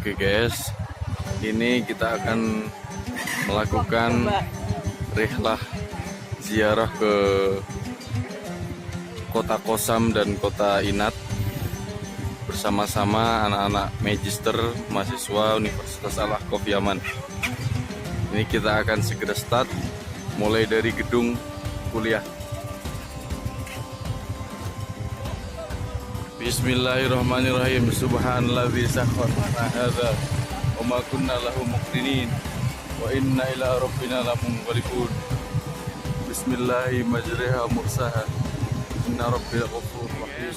Oke guys, ini kita akan melakukan rihlah ziarah ke Kota Kosam dan Kota Inat bersama-sama anak-anak magister mahasiswa Universitas Al-Ahqaf Yaman. Ini kita akan segera start mulai dari gedung kuliah. Bismillahirrahmanirrahim. Subhanalladzi sakhkhara lana hadza wa ma kunna lahu muqrinin wa inna ila rabbina lamunqalibun. Bismillahi majriha mursaha inna rabbil ghafurur rahim.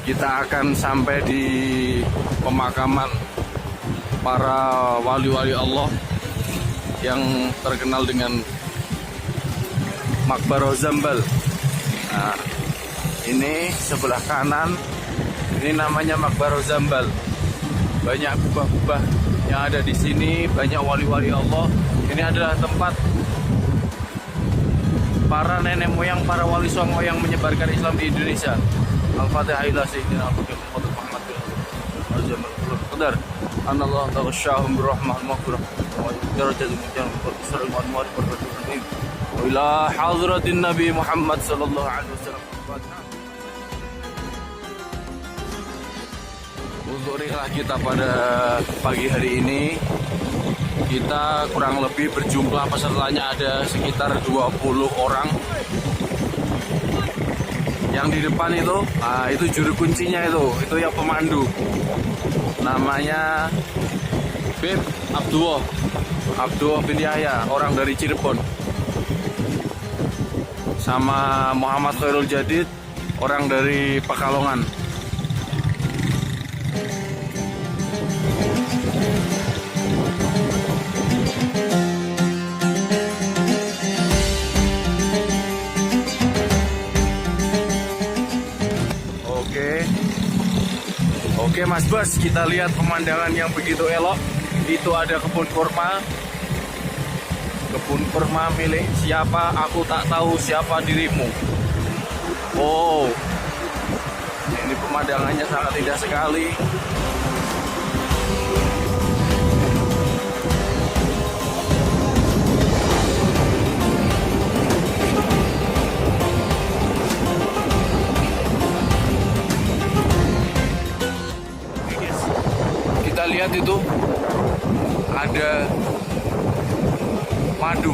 Kita akan sampai di pemakaman para wali-wali Allah yang terkenal dengan Maqbarah Zambal. Nah, ini sebelah kanan, ini namanya Maqbarah Zambal. Banyak kubah-kubah yang ada di sini, banyak wali-wali Allah. Ini adalah tempat para nenek moyang, para wali songo yang menyebarkan Islam di Indonesia. Al-Fatihah ila sayyidina Muhammad bin Al-Jamal Qadar. Anallahu ta'asyahum birrahmah al-maghfirah wa darajat al-mujannah wa isra al-anwar wa rahmatin wa ila hadratin Nabi Muhammad sallallahu alaihi wasallam. Untuk rihlah kita pada pagi hari ini, kita kurang lebih berjumlah pesertanya ada sekitar 20 orang. Yang di depan itu juru kuncinya itu yang pemandu. Namanya Bib Abdullah bin Yahya, orang dari Cirebon. Sama Muhammad Khairul Jadid, orang dari Pekalongan. Oke Mas Bos, kita lihat pemandangan yang begitu elok. Itu ada kebun kurma. Kebun kurma milik siapa? Aku tak tahu siapa dirimu. Oh, ini pemandangannya sangat indah sekali. Kita lihat itu ada madu.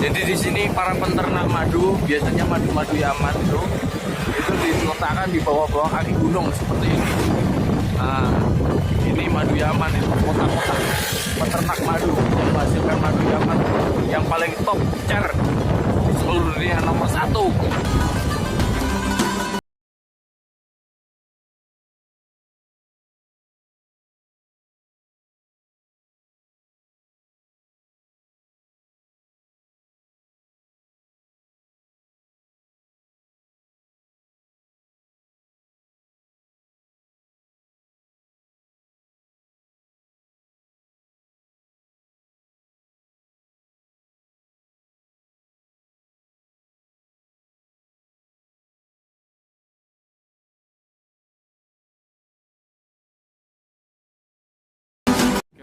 Jadi di sini para peternak madu, biasanya madu-madu Yaman itu diletakkan di bawah-bawah kaki gunung seperti ini. Nah, ini madu Yaman, itu kotak-kotak peternak madu yang menghasilkan madu Yaman yang paling top tier di seluruh dunia, nomor 1.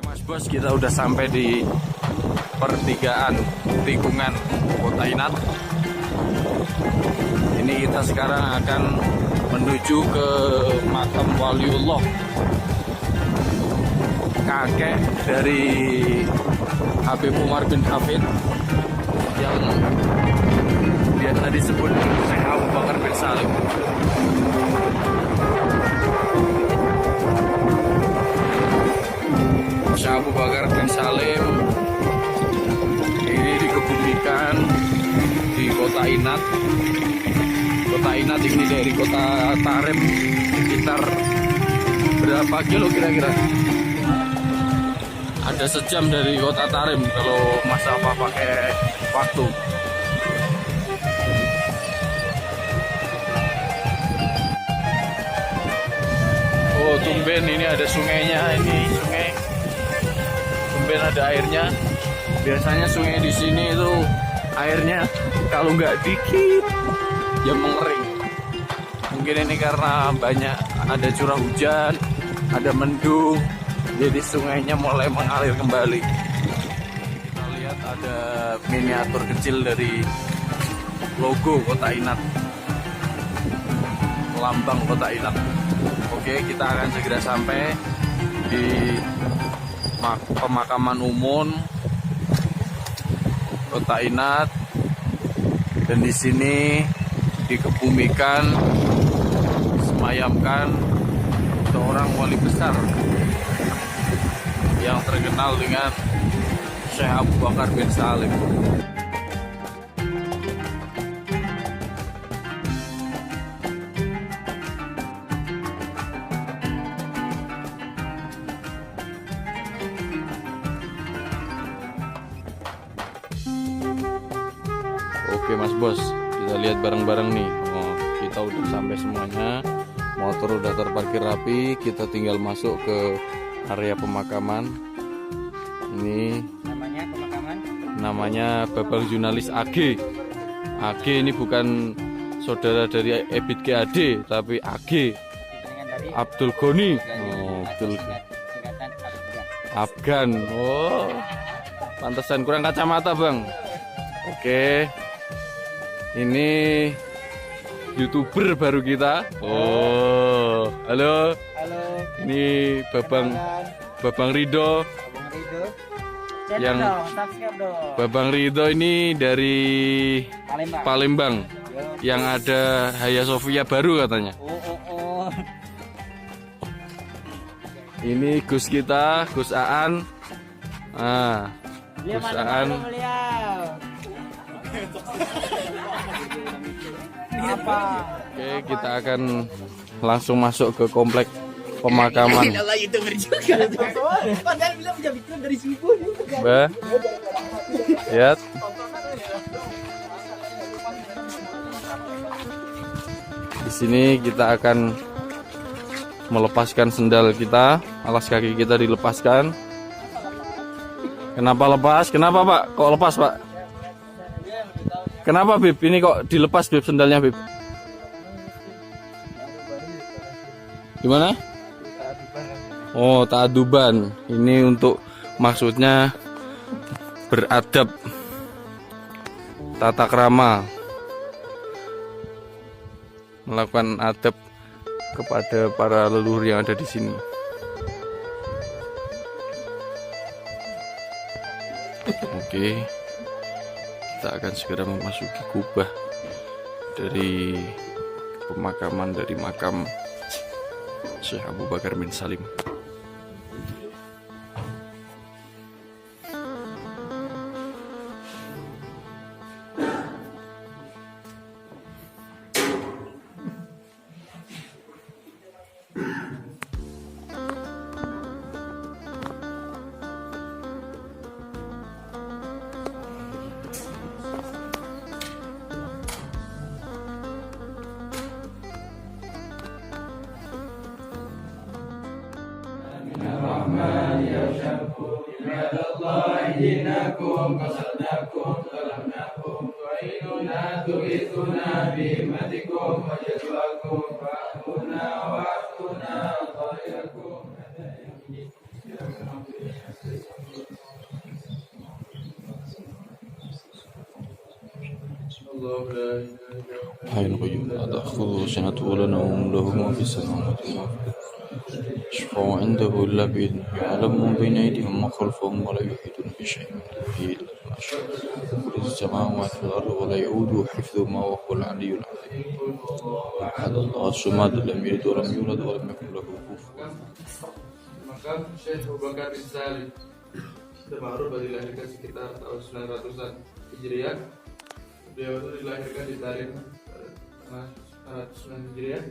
Mas Bos, kita udah sampai di pertigaan tikungan Kota Inat. Ini kita sekarang akan menuju ke makam Waliullah, kakek dari Habib Umar bin Hafid yang biasa disebut Syekh Abu Bakar bin Salim. Syekh Abu Bakar bin Salim ini dikebumikan di Kota Inat. Kota Inat ini dari Kota Tarim sekitar berapa kilo kira-kira? Ada sejam dari Kota Tarim kalau masalah pakai waktu. Oh, tumben ini ada sungainya, ini sungai. Tumben ada airnya. Biasanya sungai di sini itu airnya kalau nggak dikit ya mengering. Mungkin ini karena banyak ada curah hujan, ada mendung, Jadi sungainya mulai mengalir kembali. Kita lihat ada miniatur kecil dari logo Kota Inat, lambang Kota Inat. Oke, kita akan segera sampai di pemakaman umum Kota Inat, dan di sini dikebumikan, disemayamkan seorang wali besar yang terkenal dengan Syekh Abu Bakar bin Salim. Oke Mas Bos, kita lihat bareng-bareng nih. Oh, kita udah sampai semuanya. Motor udah terparkir rapi. Kita tinggal masuk ke area pemakaman. Ini namanya Bapak Jurnalis AG. AG ini bukan saudara dari Ebit GAD, tapi AG Abdul Goni. Oh, Afgan. Oh, pantesan kurang kacamata Bang. Oke, ini YouTuber baru kita. Oh, halo. Halo. Ini Babang Rido. Yang Babang Rido ini dari Palembang. Yang ada Hagia Sophia baru katanya. Ini Gus kita, Gus Aan. Ah, Gus Aan. Oke, kita akan langsung masuk ke komplek pemakaman. Mbak, lihat. Di sini kita akan melepaskan sendal kita, alas kaki kita dilepaskan. Kenapa lepas? Kenapa Pak? Kok lepas Pak? Kenapa Bib? Ini kok dilepas Bib sendalnya Bib? Gimana? Oh, ta'aduban. Ini untuk maksudnya beradab, tata krama, melakukan adab kepada para leluhur yang ada di sini. Oke, kita akan segera memasuki kubah dari pemakaman dari makam Syekh Abu Bakar bin Salim. دينكم قصدناكم ظلمناكم تعيننا تغيثنا بهمتكم وجدواكم فاعفونا واعفونا طائركم. حي القيوم لا تأخذه سنة ولا نوم له ما في السماوات وما في الأرض يشفع عنده إلا بإذنه يعلم من بين أيديهم وخلفهم ولا يحيطون بشيء من علمه إلا بما شاء كل السماوات والأرض ولا يؤوده حفظهما وهو العلي العظيم. أحد الله الصمد لم يلد ولم يولد ولم يكن له كفوا. Makam Syekh Abu Bakar bin Salim Tabarruk dilahirkan sekitar tahun 900-an Hijriah. Beliau itu dilahirkan di Tarim 900 Hijriah.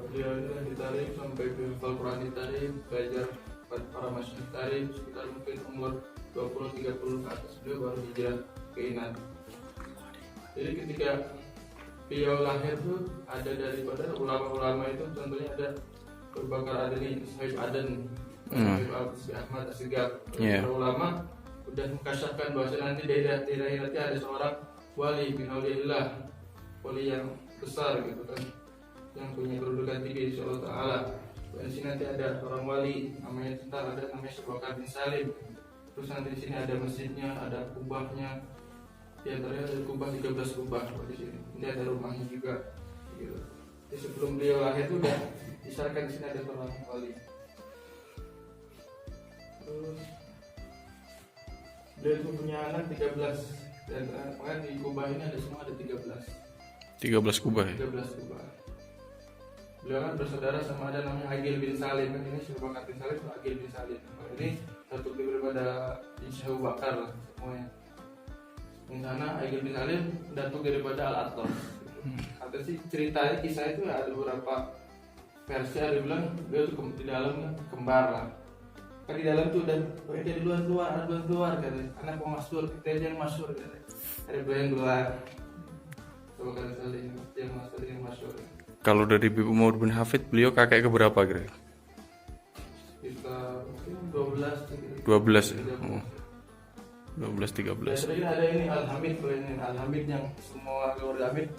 Beliau itu di Tarim sampai hafal Quran di Tarim, belajar para masyhif Tarim sekitar mungkin umur 20-30 ke atas. Beliau baru hijrah ke Inat. Jadi ketika beliau lahir tuh ada daripada ulama-ulama itu contohnya ada Abu Bakar Adani, Sahib Adan, Sahib Ahmad Asegaf. Para ulama udah mengkasyafkan bahwa nanti daerah nanti ada seorang wali bin Auliillah, wali yang besar gitu kan, yang punya kedudukan tinggi insyaallah taala. Di sini nanti ada orang wali, namanya ntar ada namanya Syekh Bakar bin Salim. Terus nanti di sini ada masjidnya, ada kubahnya. Di antaranya ada kubah 13 kubah di sini. Ini ada rumahnya juga. Gitu. Jadi sebelum beliau lahir itu udah disyaratkan di sini ada orang wali. Terus beliau itu punya anak 13 dan makanya di kubah ini ada semua ada 13 kubah ya? 13 kubah. Beliau kan bersaudara sama ada namanya Agil bin Salim, kan ini Syekh Bakar bin Salim, Agil bin Salim. Ini satu daripada Syekh Abu Bakar lah semuanya. Di sana Agil bin Salim datuk daripada Al-Atlas. Ada sih ceritanya kisah itu ada beberapa versi, ada bilang beliau tuh di dalam kembar lah. Kan di dalam tuh dan jadi duluan keluar katanya. Anak mau masuk, kita jangan masuk katanya. Ada beliau yang keluar. Syekh Bakar bin Salim yang masuk. Kalau dari Bibi Umar bin Hafid, beliau kakek keberapa kira? Kita 12 ya? Oh. 12-13. Tadi ada ini Al-Hamid, Al-Hamid yang semua keluarga Hamid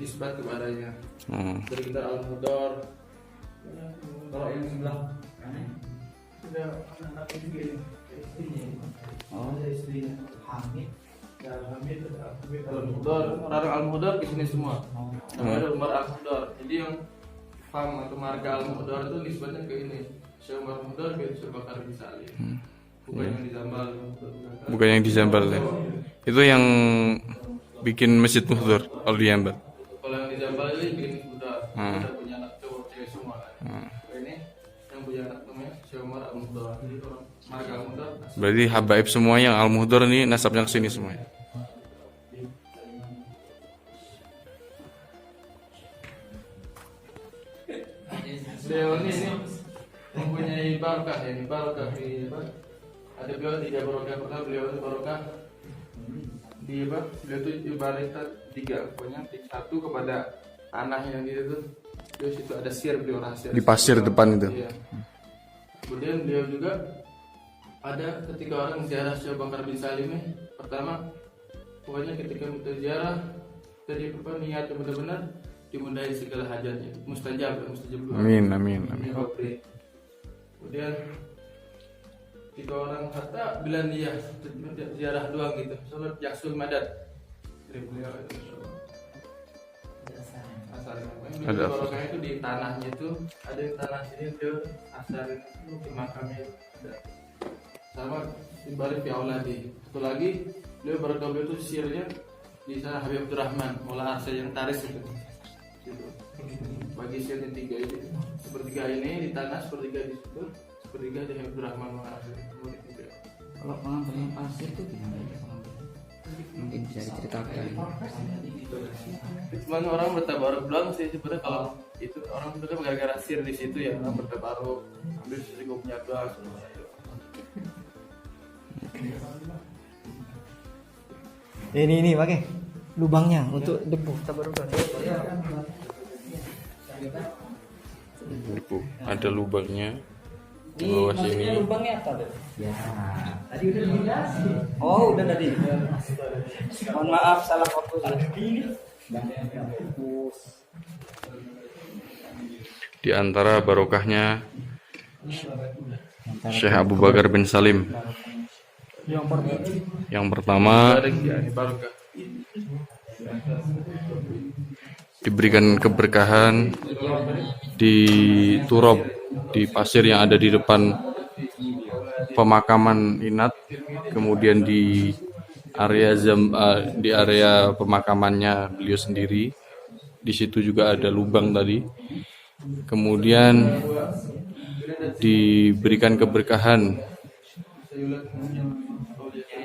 disebut kepadanya. Dari kita Al-Mudar. Kalau yang sebelah sudah anak juga ini. Oh, istrinya Hamid. Ya, Al-Hamid, Al-Mudar, orang Al-Mudar di sini semua. Namanya Umar Al-Mudar. Jadi yang fam atau marga Al-Mudar itu nisbatnya ke ini. Syekh Umar Al-Mudar ke Syekh Bakar bin Salim. Bukan yang di Zambal. Bukan yang di Zambal ya. Itu yang bikin Masjid Muhdar kalau di Zambal. Kalau yang di Zambal ini bikin Muhdar. Udah punya anak cowok cewek semua kan. Ini yang punya anak namanya Syekh Umar Al-Mudar. Jadi orang marga Al-Mudar. Berarti habaib semua yang Al-Muhdar ini nasabnya ke sini semua. Beliau ini mempunyai barokah ya, barokah di ada beliau 3 barokah. Pertama beliau itu barokah di beliau itu ibaratnya 3, pokoknya 1 kepada anaknya yang itu terus itu ada sir beliau rahasia Di pasir depan itu. Iya. Kemudian beliau juga ada ketika orang ziarah Syekh Bakar bin Salim nih, pertama pokoknya ketika minta ziarah tadi niat benar-benar dimudahi segala hajatnya, mustajab doa. Amin. Kemudian jika orang kata bila dia ziarah doang gitu, salat yaksul madad dari beliau itu. Asalnya barokah itu di tanahnya itu ada yang tanah sini beliau asalnya itu di makamnya ada. Sama di balik di auladi. Satu lagi beliau barokah beliau itu sirnya di sana Habib Abdurrahman, Maula Arsy yang taris itu. Bagi sirnya 3 itu, sepertiga ini di tanah, sepertiga di situ, sepertiga di Habib Rahman Mengarasi. Kalau pengambilan pasir itu gimana ya? Mungkin bisa diceritakan. Cuman orang bertabaruk doang sih sebenarnya, kalau itu orang sebenarnya gara-gara sir di situ ya, orang bertabaruk ambil secukupnya doang. Ini pakai lubangnya untuk debu tabarukan. Ada lubangnya di bawah sini. Lubangnya apa tuh? Ya, tadi udah dikasih. Oh, udah tadi. Mohon maaf salah fokus. Di antara barokahnya Syekh Abu Bakar bin Salim. Yang pertama diberikan keberkahan di turab, di pasir yang ada di depan pemakaman inat, kemudian di area pemakamannya beliau sendiri, di situ juga ada lubang tadi. Kemudian diberikan keberkahan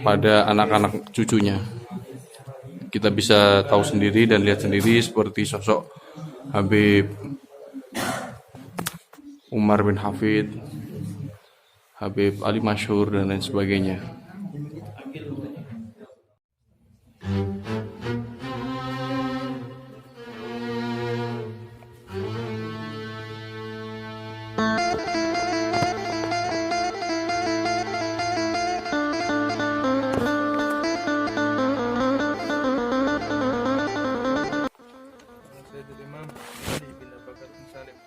pada anak-anak cucunya. Kita bisa tahu sendiri dan lihat sendiri seperti sosok Habib Umar bin Hafid, Habib Ali Masyhur dan lain sebagainya.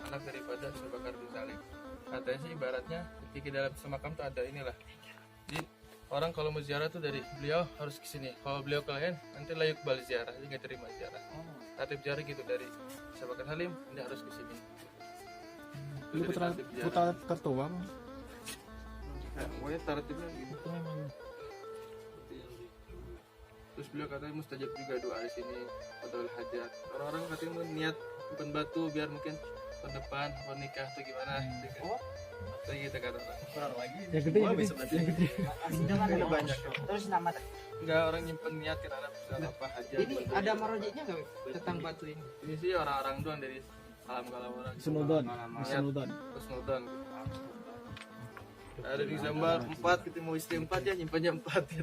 Anak daripada Syekh Bakar bin Salim. dekat semakam tuh ada inilah. Jadi orang kalau mau ziarah tuh dari beliau harus ke sini. Kalau beliau ke lain nanti layak balik ziarah, jadi nggak terima ziarah. Tatip ziarah gitu dari Syekh Bakar Salim, ini harus ke sini. Ini putra tertua. Pokoknya tartibnya gitu. Terus beliau katanya mustajab juga doa di sini, qadaul hajat. Orang-orang katanya mau niat bukan batu biar mungkin tahun depan mau nikah atau gimana. Kayak gitu kata orang. Yang gede, yang gede. Ada banyak. Terus nama Enggak, orang nyimpen niat kan ada apa hajat. ini ada marojeknya nggak tentang batu ini? Ini sih orang-orang doang dari alam-alam orang. Sunodon. Niat Sunodon. Husnudon. Ada di Zambar 4, kita mau istri 4 ya, nyimpannya 4 ya.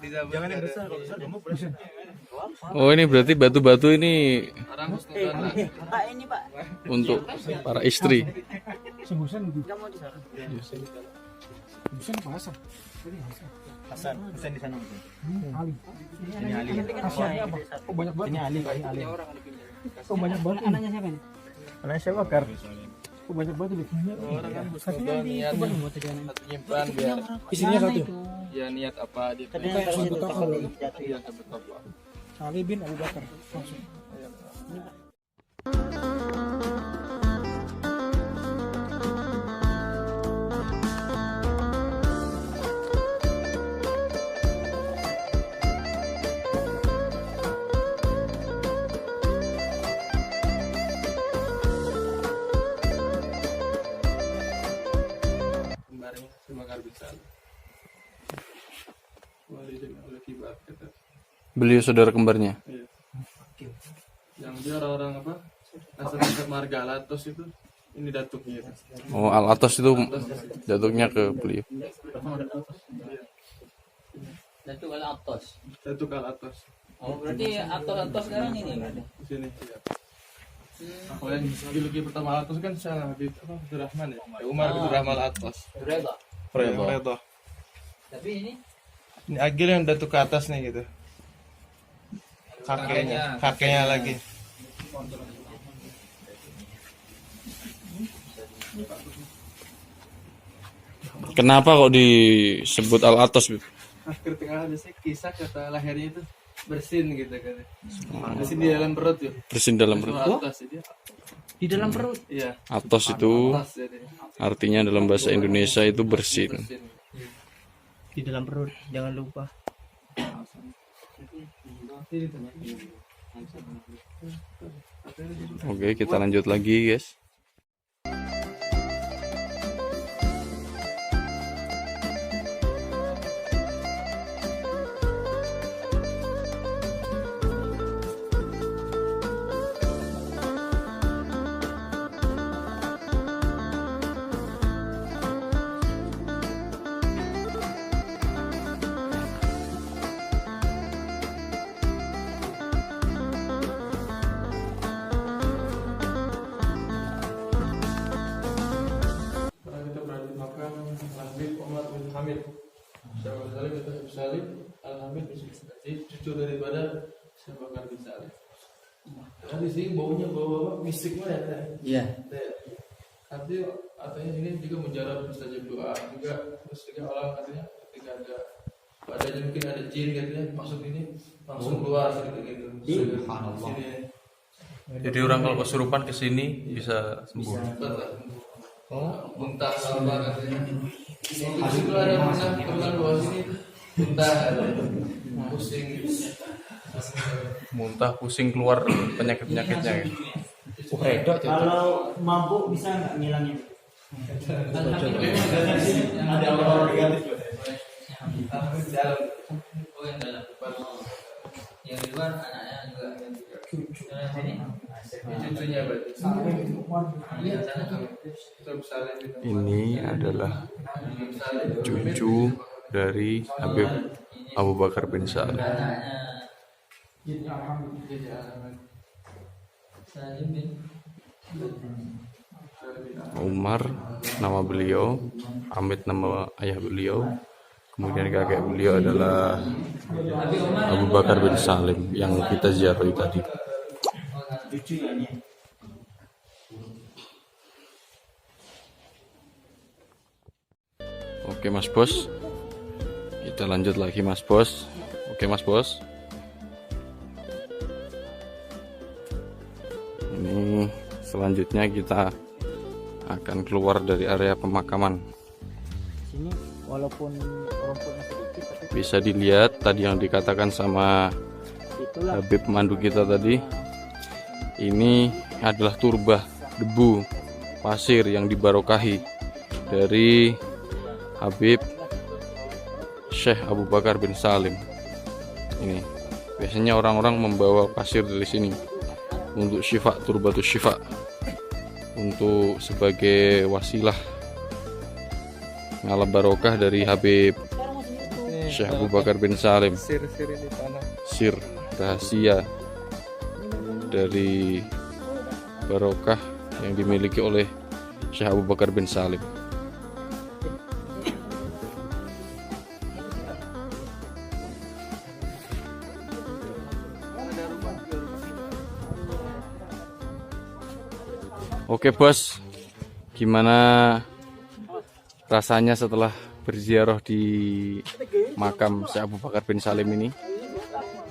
Di Zambar jangan yang besar, kalau besar kamu boleh. Oh, ini berarti batu-batu ini Orang Husnudon lah. Pak ini Pak. untuk para istri. Sembusan gitu. Nggak mau di sana. Sembusan apa Hasan? Hasan di sana mungkin. Ali. Ini Ali. Kasihannya apa? Oh banyak banget. Ini Ali. Orang ada pindah. Oh banyak banget. Anaknya siapa nih? Anaknya Syekh Bakar. Oh banyak banget ini. Orang kan Husnudon niatnya satu nyimpan biar Isinya satu. ya niat apa dia. Tadi yang terus itu Toko. jatuh Iya, ya. betul. Ali bin Abu Bakar. Langsung. Kemarin Syekh Bakar bin Salim. Wali oleh kibar kata. Beliau saudara kembarnya. Iya. Yang dia orang-orang apa? Asal marga Alatos itu ini datuknya. Oh, Al-Atos itu datuknya ke beliau. Datuk Al-Atos. Datuk Alatos. Oh berarti Atos sekarang ini berarti. Di sini. Iya. Kalau yang juluki pertama Alatos kan Syekh Habib Abdurrahman ya. Umar bin Rahman Alatos. Reba. Redo. Tapi ini Ini Agil yang datuk ke atas nih gitu. Kakeknya lagi. Kenapa kok disebut Al-Atos? Akhir tengah ada sih kisah kata lahirnya itu bersin gitu kan. Bersin di dalam perut ya. Bersin dalam perut. Atas dia. di dalam perut. Iya. Atos itu Atas jadi. artinya dalam bahasa Indonesia itu bersin. Bersin. Di dalam perut, jangan lupa. Oke, kita lanjut lagi, guys. Hamid. Syekh Bakar Salim itu Habib Salim, Al-Hamid cucu daripada Syekh Bakar bin Salim. Karena di sini baunya bau mistik banget ya. Iya. Artinya ini juga menjarah mustajab doa juga, terus juga orang katanya ketika ada mungkin ada jin katanya masuk ini langsung keluar gitu. Sini. Jadi orang kalau kesurupan ke sini bisa sembuh. Muntah apa katanya. Habis itu ada masa teman bawa sini muntah pusing. Muntah, pusing, keluar penyakit-penyakitnya. Ya. Kalau mabuk bisa nggak ngilangin? Ada orang negatif. Oh yang dalam. Yang di luar anaknya juga. Cucunya berarti. Ini adalah cucu dari Habib Abu Bakar bin Salim. Umar nama beliau, Hamid nama ayah beliau, kemudian kakek beliau adalah Abu Bakar bin Salim yang kita ziarahi tadi. Oke Mas Bos, kita lanjut lagi Mas Bos. Oke Mas Bos, ini selanjutnya kita akan keluar dari area pemakaman. Sini walaupun rumputnya sedikit tapi Bisa dilihat tadi yang dikatakan sama itulah Habib pemandu kita tadi, ini adalah turbah debu pasir yang dibarokahi dari Habib Syekh Abu Bakar bin Salim. Ini biasanya orang-orang membawa pasir dari sini untuk syifa, turbatus syifa, untuk sebagai wasilah ngalap barokah dari Habib Syekh Abu Bakar bin Salim. Sir-sir di tanah. Sir rahasia dari barokah yang dimiliki oleh Syekh Abu Bakar bin Salim. Oke Bos, gimana rasanya setelah berziarah di makam Syekh Abu Bakar bin Salim ini?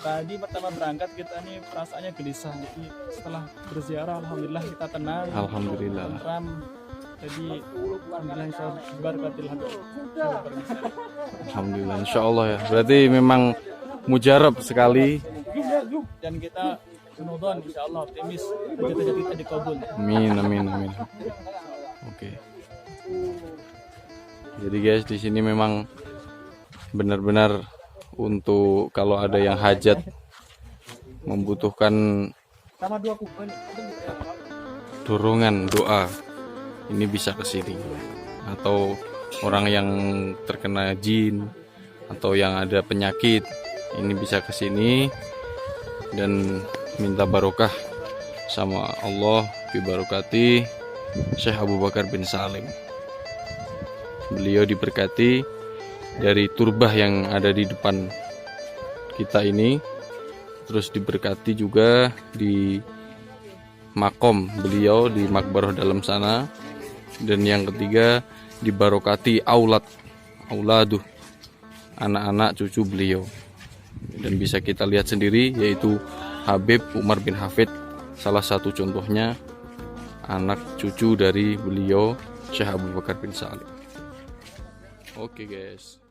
tadi pertama berangkat kita nih perasaannya gelisah. Jadi setelah berziarah alhamdulillah kita tenang. Alhamdulillah. Tentram. Jadi alhamdulillah insyaallah berkatil Alhamdulillah, insya Allah ya. Berarti memang mujarab sekali. dan kita sunudon insyaallah optimis hajat-hajat kita dikabul. Amin, amin, amin. Oke. Jadi guys, di sini memang benar-benar untuk kalau ada yang hajat membutuhkan Sama dua kupon. dorongan doa, ini bisa ke sini. Atau orang yang terkena jin atau yang ada penyakit, ini bisa ke sini dan minta barokah sama Allah, bibarokati Syekh Abu Bakar bin Salim. Beliau diberkati dari turbah yang ada di depan kita ini, terus diberkati juga di makom beliau di makbarah dalam sana, dan yang ketiga dibarokati auladuh, anak-anak cucu beliau. Dan bisa kita lihat sendiri yaitu Habib Umar bin Hafid, salah satu contohnya anak cucu dari beliau Syekh Abu Bakar bin Salim. Oke guys.